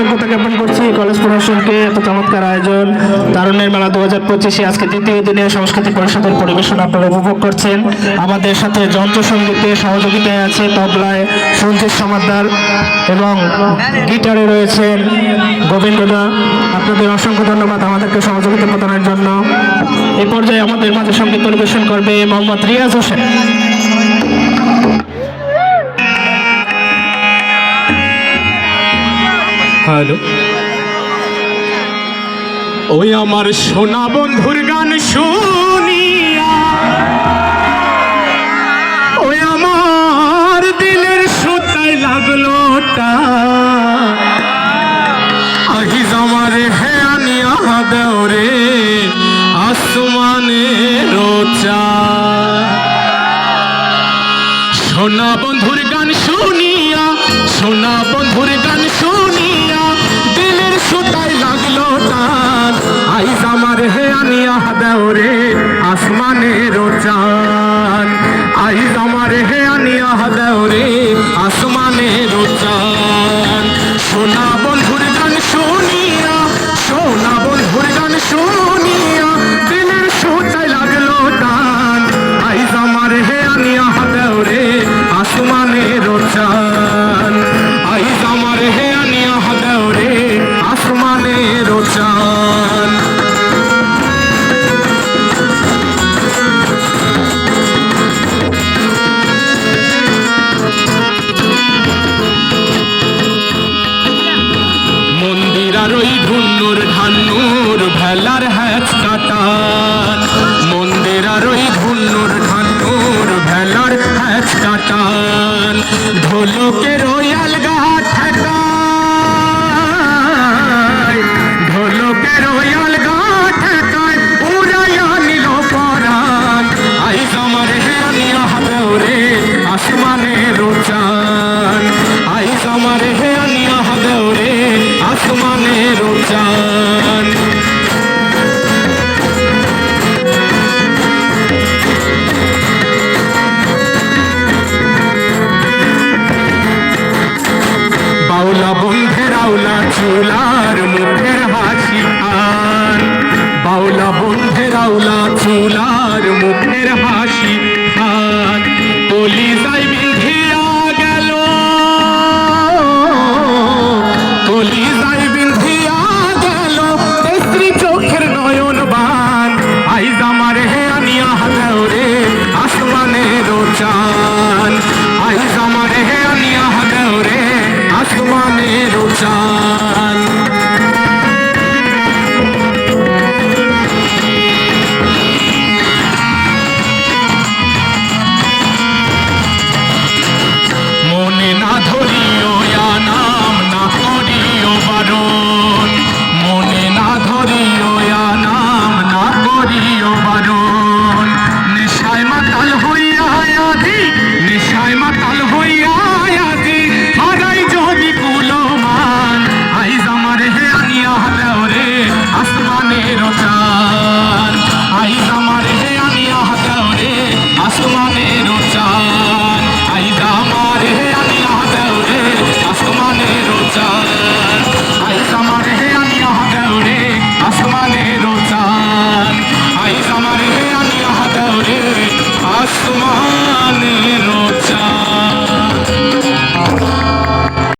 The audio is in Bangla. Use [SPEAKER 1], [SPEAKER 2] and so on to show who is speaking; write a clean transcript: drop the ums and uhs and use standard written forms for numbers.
[SPEAKER 1] কৃতজ্ঞতা জ্ঞাপন করছি কলেজ প্রশাসনকে। এত চমৎকার আয়োজন তারুণ্যের মেলা 2025 আজকে দ্বিতীয় দিনে সাংস্কৃতিক পরিষদের পরিবেশন আপনারা উপভোগ করছেন। আমাদের সাথে যন্ত্রসঙ্গীতে সহযোগিতায় আছে তবলায় সঞ্জিত সমাদ্দার এবং গিটারে রয়েছেন গোবিন্দদা। আপনাদের অসংখ্য ধন্যবাদ আমাদেরকে সহযোগিতা প্রদানের জন্য। এই পর্যায়ে আমাদের মাঝে সঙ্গীত পরিবেশন করবে মোহাম্মদ রিয়াজ হোসেন।
[SPEAKER 2] হ্যালো, ওই আমার সোনা বন্ধুর গান শুনিয়া, ওই আমার দিলের সুতায় লাগলো আহিজ আমার হে আনিয়া দেওরে আসমানে রোচা। সোনা বন্ধুর গান শুনিয়া, সোনা বন্ধুর গান শুনিয়া দিলের সুতায় লাগলো টান। আইজ আমার হে আনিয়া দেওরে আসমানের চান, আইজ আমার হে আনিয়া দেওরে আসমানের চান। সোনা বন্ধুর গান শুনিয়া, সোনা বন্ধুর গান শুনিয়া দিলের সুতায় লাগলো টান। আইজ আমার হে আনিয়া দেওরে আসমানের চান, আইজ আমার হে আনিয়া দেওরে আসমানের চান। মন্দিরার ওই ধুন্নুর ধান্নুর ভেলার হ্যাচ কাটান, মন্দিরার ওই ধুন্নুর ধান্নুর ভেলার হ্যাচ কাটান। ঢোলকের ওই আলগা ঠেকায়, ঢোলকের ওই আলগা ঠেকায় উড়াইয়া নিল পরাণ। আইজ আমার হে আনিয়া দেওরে আসমানের চান, আইজ আমার হে আনিয়া দেওরে আসমানের চান। বাউলা বন্ধের আউলা চুলার মুখের হাসি খান, বাউলা বন্ধের আউলা চুলার মুখের হাসি খান। কলি যাই বিধিয়া গেল, কলি